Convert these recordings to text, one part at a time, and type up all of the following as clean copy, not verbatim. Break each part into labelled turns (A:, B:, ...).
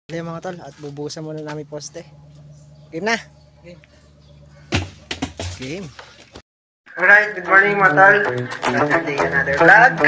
A: Ayan mga tol, at bubuhusan muna namin poste. Game na?
B: Game.
A: Game. Alright, good morning mga tol. Another vlog.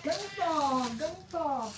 B: Ganito.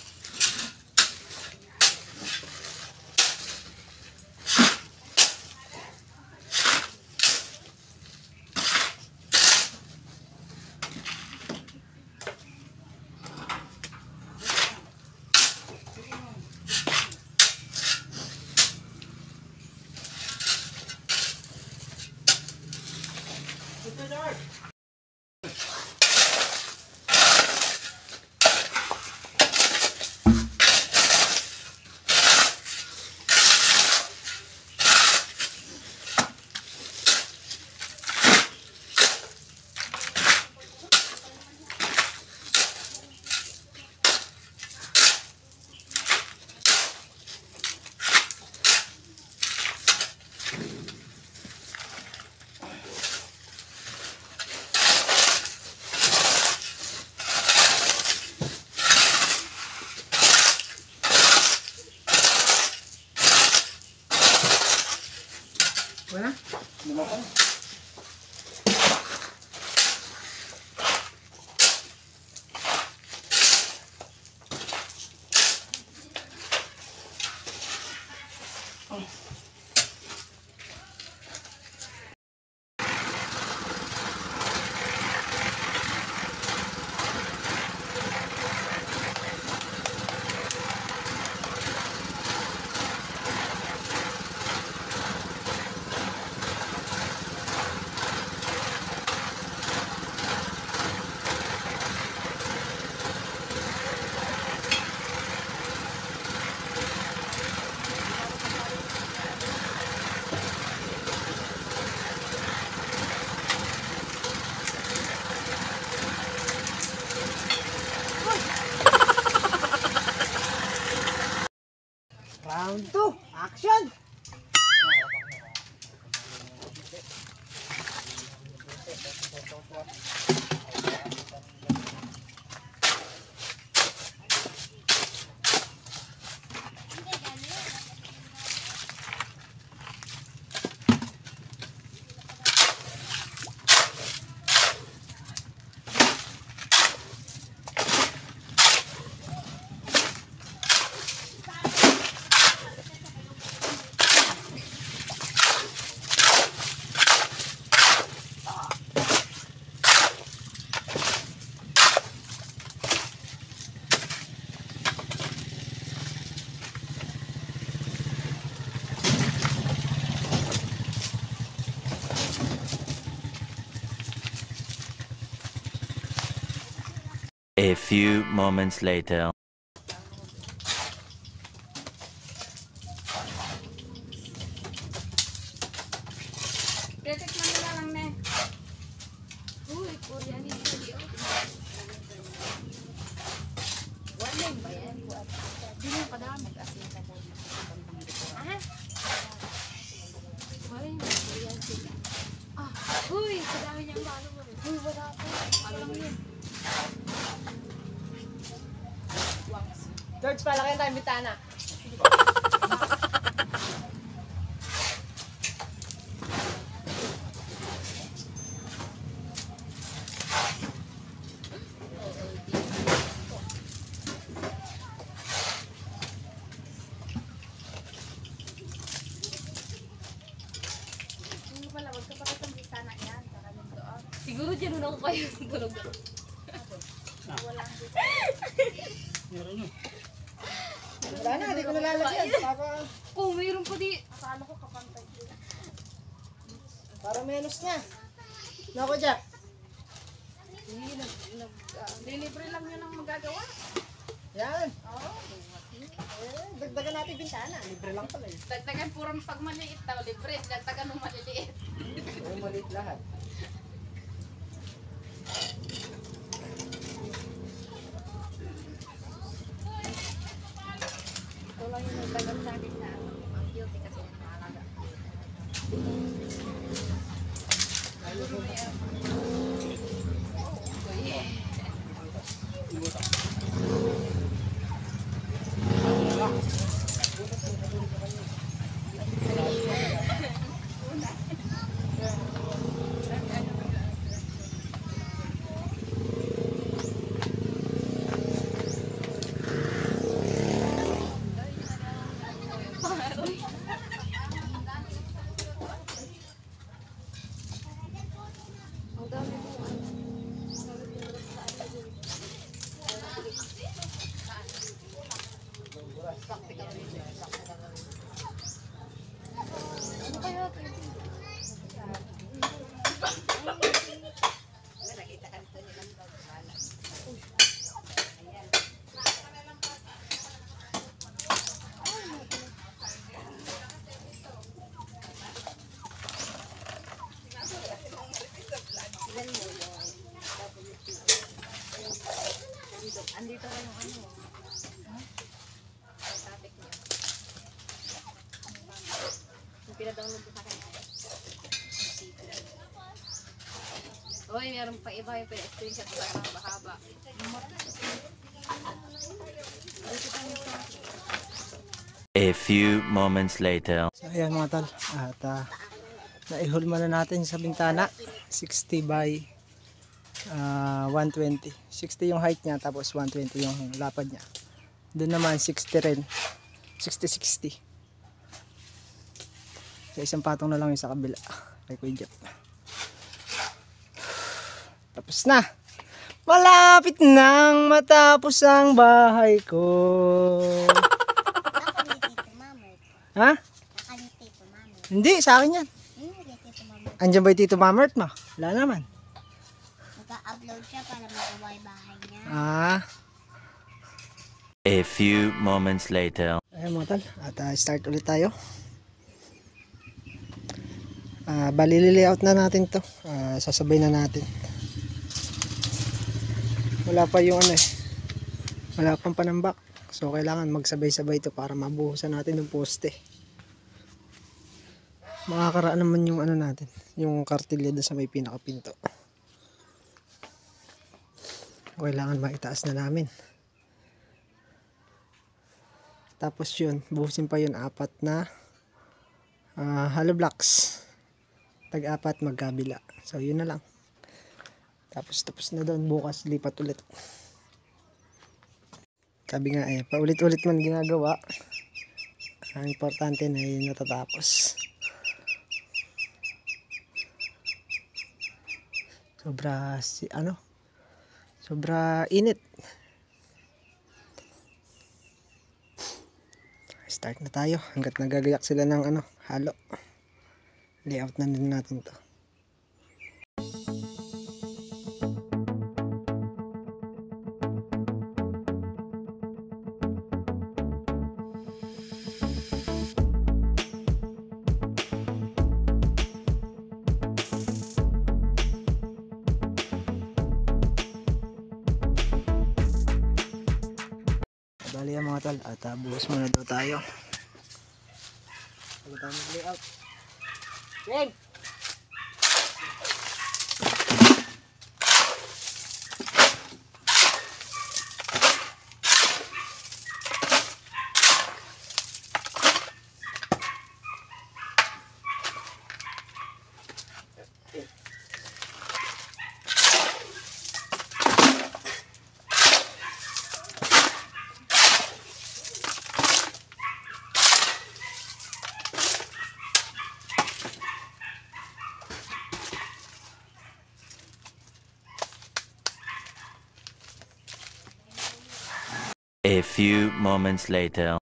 A: Wala?
B: Lumakan. A few moments later.
C: Titikman mo na lang, ne. Uy, Korean yung pwede, oh. Wala ba yan? Hindi mo kadami kasi yung kadami. Aha. Wala yung Korean sila. Ah, uy, kadami niyang malo mo. Uy, wala ko. Alam mo yun.
D: George, palaki tayo bitana.
C: Siguro dyan ako kayo tulog.
D: Wala na, hindi ko nalalagyan.
C: Oh, mayroon pa di. Akala ko kapantay.
D: Para menos na. Nako, Jack.
C: Delivery lang yun ang magagawa.
D: Yan.
C: Oo.
D: Dagdagan natin bintana. Libre lang pala eh.
C: Dagdagan purang pag maliit daw, libre. Dagdagan ng maliliit.
D: Ay, maliit lahat.
C: Ito lang yung nagdagan sa akin na ang guilty kasi ng mahalaga. Ang dami mo. Ano kaya ito? Andito ka yung ano. Ang topic niya. Yung pinadownload ko sa akin. Uy, meron pa iba yung pina-screenshot ko sa mahaba.
B: A few moments later.
D: So, ayan mga tol. At naihulma na natin sa bintana. 60 by 120. 60 yung height niya, tapos 120 yung lapad niya. Doon naman 60 rin. 60-60. So, isang patong na lang yung sa kabila. Kay Kuya Jeff. Tapos na. Malapit nang matapos ang bahay ko. Ha? Hindi, sa akin yan. Andiyan ba yung Tito Mamert mo? Wala naman.
E: Nag-upload siya para magawa yung bahay niya.
D: Ah.
B: A few moments later.
D: Ayan mga tal. At start ulit tayo. Bali layout na natin to. Sasabay na natin. Wala pa yung ano eh. Wala pang panambak. So kailangan magsabay-sabay to para mabuhusan natin yung poste. Makakaraan naman yung ano natin. Yung kartilya doon sa may pinakapinto. Kailangan maitaas na namin. Tapos yun, buhusin pa yun 4 na hollow blocks. Tag-4 magkabila. So yun na lang. Tapos na doon, bukas lipat ulit. Sabi nga eh, paulit-ulit man ginagawa. Ang importante na yun natatapos. Sobra init. Start na tayo hanggat nagagayak sila ng halo. Layout na din natin to. Bali yan mga tol. At buhos muna daw tayo. Bago tayo mag-layout. Greg!
B: A few moments later.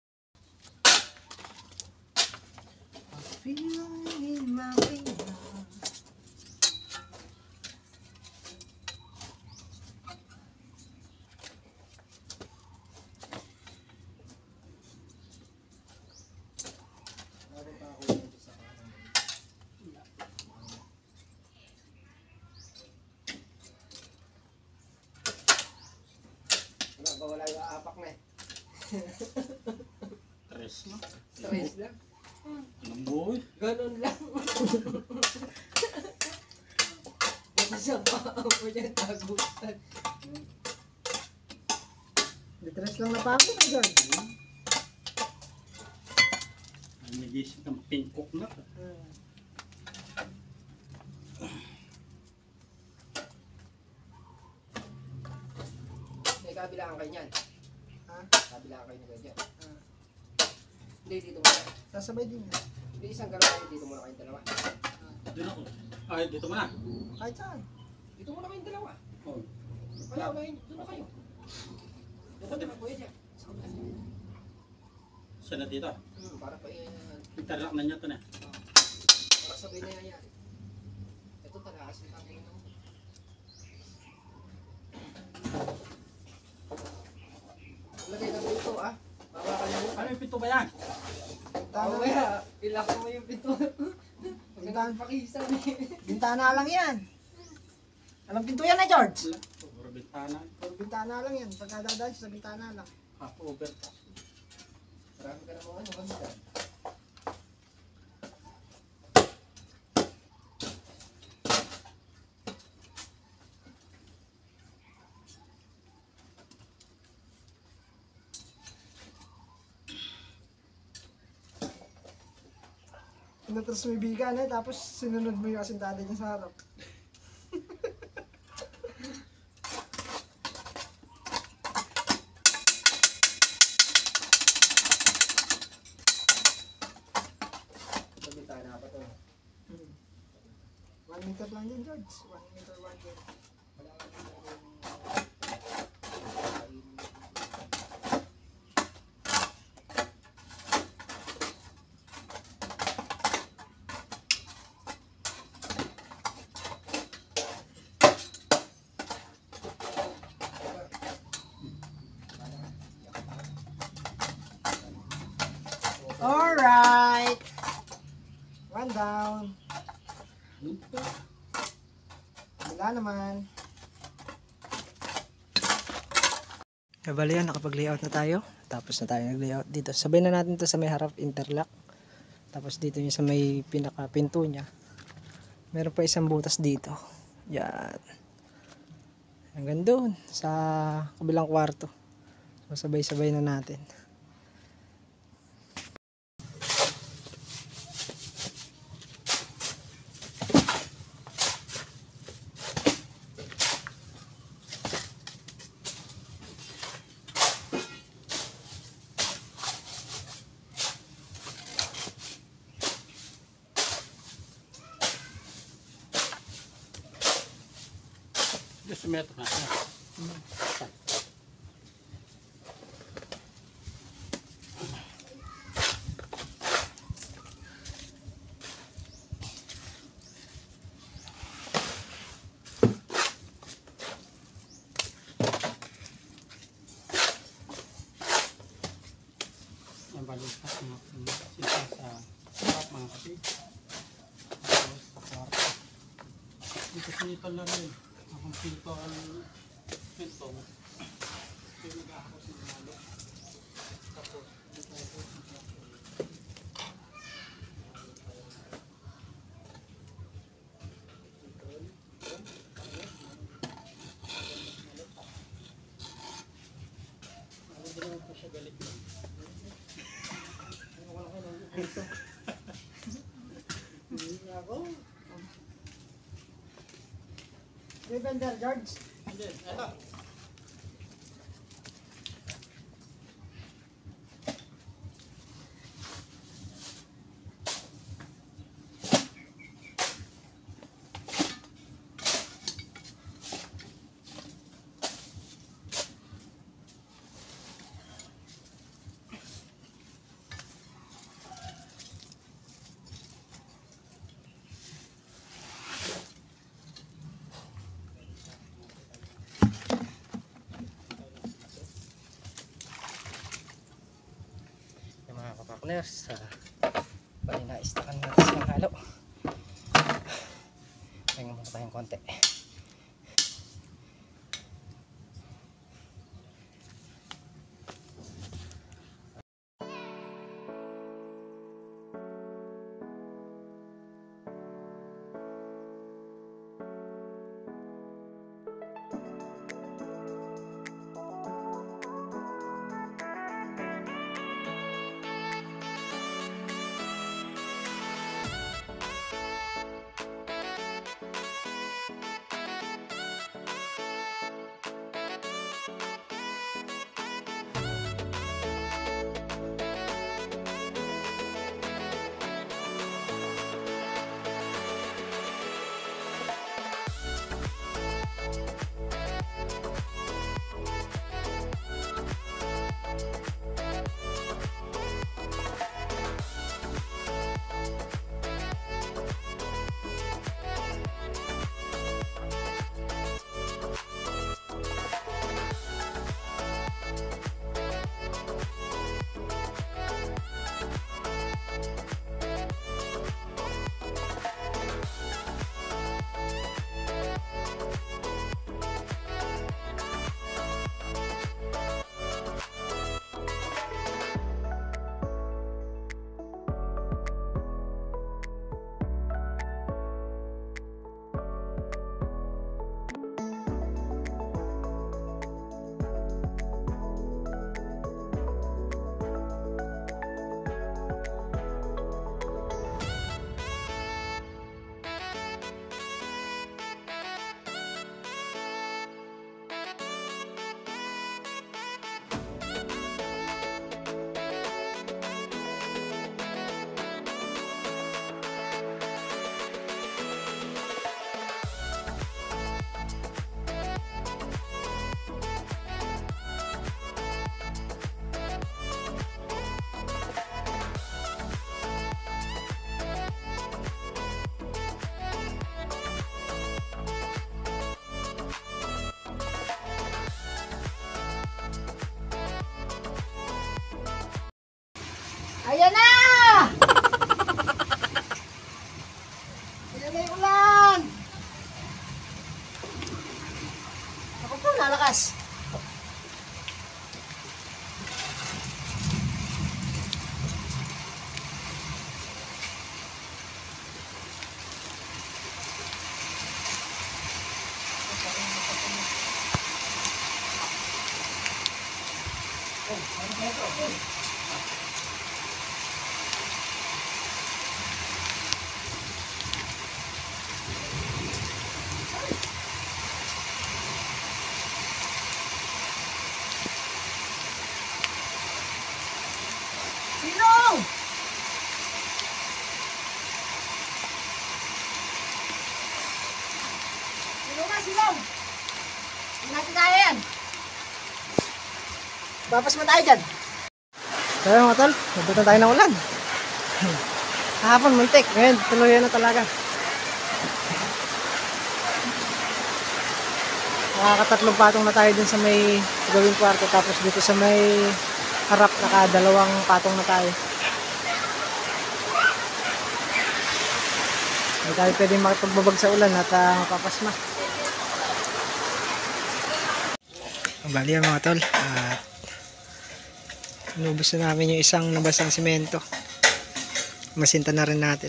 D: Wala yung apak na eh.
F: Tres na.
D: Stress lang.
F: Anong buhay?
D: Ganun lang. Basta sa paa mo dyan, tagusan. Detres lang na pako na dyan.
F: Ay, nagising ng pinkok na.
A: May kabilaan kayo niyan.
D: Ha?
A: Kabilaan kayo niyan dyan. Hindi, dito muna.
D: Sasabay din yan.
A: Hindi, isang galaw kayo. Dito muna kayong dalawa.
F: Doon ako. Ay, dito mo na.
D: Kahit saan.
A: Dito muna kayong dalawa.
F: Oh.
A: Kaya kayo, doon na kayo. Doon na kuya dyan. Sa kabila.
F: Siya na dito.
A: Para pa
F: Interlock na niya ito na.
A: para sabay na yan. Ito talaga kasi kami na. Lagay na po ito ah. Babakalimutan.
F: Ano yung pinto ba yan?
A: Tama kaya, ilak mo yung pito.
D: Bintana.
A: Pakisan eh.
D: Bintana lang yan. Alam pinto yan na George?
F: Puro bintana.
D: Puro bintana lang yan. Pagka dadaan siya sa bintana lang.
F: Half over.
A: Marami ka namang ano, kanina.
D: Pinatras mo yung bigan eh, tapos sinunod mo yung asintada niya sa harap.
A: Sa bintana pa to.
D: 1 meter lang yan George. 1 meter 1 meter.
A: Wala ka na
D: Alright! One down. Wala naman. Bali yan, nakapag-layout na tayo. Tapos na tayo nag-layout dito. Sabay na natin to sa may harap interlock. Tapos dito yung sa may pinaka-pinto niya. Meron pa isang butas dito. Yan. Hanggang doon sa kabilang kwarto. So sabay-sabay na natin.
F: Just a meter na. Ang balita mga sisa sa harap mga kapit. Tapos sa kwarto. Dito sinito lang rin. Akong pinto ang pinto. Pinag-ako sinalo.
D: Lavender, George.
F: Hindi, eto.
A: Mga kapakners, bali na istakan natin sa halo. Pahinga muna tayong konti.
C: Ayan na! Ayan na yung ulan! Ako po, nalakas. Silong! Silong na, silong! Hindi natin kaya yan. Bapas mo tayo dyan.
D: So yun mga tol, nabutan tayo ng ulan. Kahapon muntik, ngayon tuloy na talaga. Nakakatatlong patong na tayo dun sa may gawing kwarto, tapos dito sa may harap nakadalawang patong na tayo. Hindi tayo pwedeng makipagbabag sa ulan at mapapasma. Bali yan mga tol, at Inubos na namin yung isang nabasang simento. Masinta na rin natin.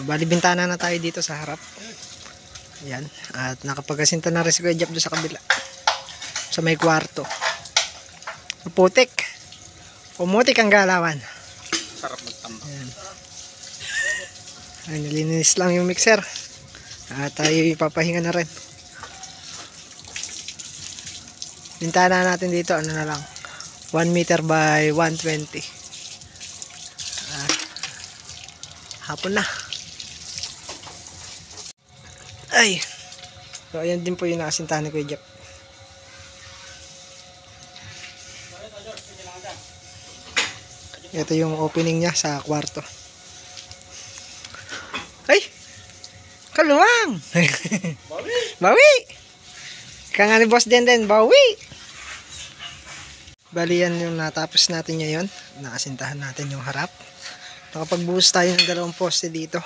D: Bali, bintana na tayo dito sa harap. Ayan. At nakapagasinta na rin si Kuya Jeff doon sa kabila. Sa may kwarto. Putik. Pumutik ang galawan.
F: Sarap magtambak.
D: Ayan. Ay, nilinis lang yung mixer. At tayo ipapahinga na rin. Bintana natin dito, ano na lang, 1 meter by 120. Hapon na. Ay. So, ayan din po yung nakasintahan ni Kuya Jeff. Ito yung opening niya sa kwarto. Ay! Kaluwang! Bawi! Bawi! Kaya nga ni Boss Denden, bawi! Bali yan yung natapos natin ngayon. Nakasintahan natin yung harap. Nakapagbuhos tayo ng 2 poste dito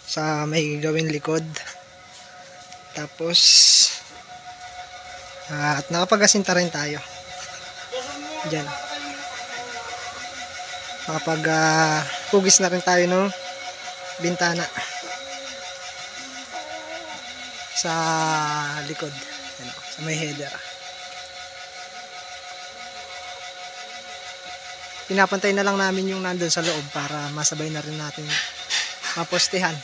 D: sa may gawin likod. Tapos at nakapagasinta rin tayo dyan. Nakapag-hugis na rin tayo ng bintana sa likod, ano, sa may header. Pinapantay na lang namin yung nandun sa loob para masabay na rin natin mapostehan,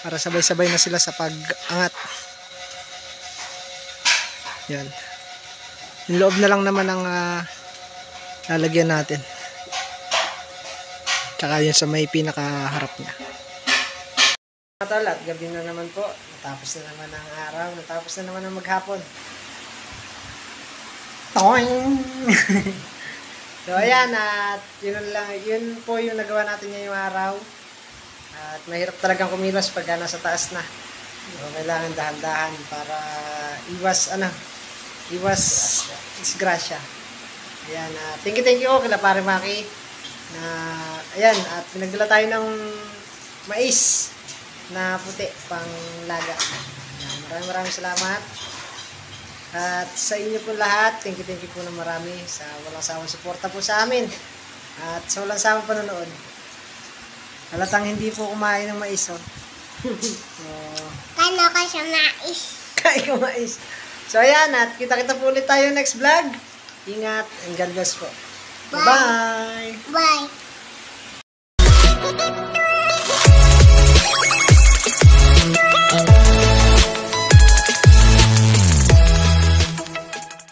D: para sabay-sabay na sila sa pag-angat. Yan, yung loob na lang naman ang lalagyan natin, tsaka yun sa may pinakaharap niya. At gabi na naman po, natapos na naman ang araw, natapos na naman ang maghapon. Toing! So ayan, at yun po yung nagawa natin ngayong araw. At mahirap talagang kumilos pag nasa taas na. So, kailangan dahan-dahan para iwas disgrasya. Ayan, thank you kila Pare Maki. Ayan, at pinagdala tayo ng mais na puti pang laga. Maraming salamat. At sa inyo po lahat, thank you po na marami sa walang sawang suporta po sa amin. At sa walang sawang panonood. Halatang hindi po kumain ng mais. So,
E: Kano ka siya mais?
D: kain ko mais. So ayan, at kita-kita po ulit tayo next vlog. Ingat and God bless po. Bye!
E: Bye!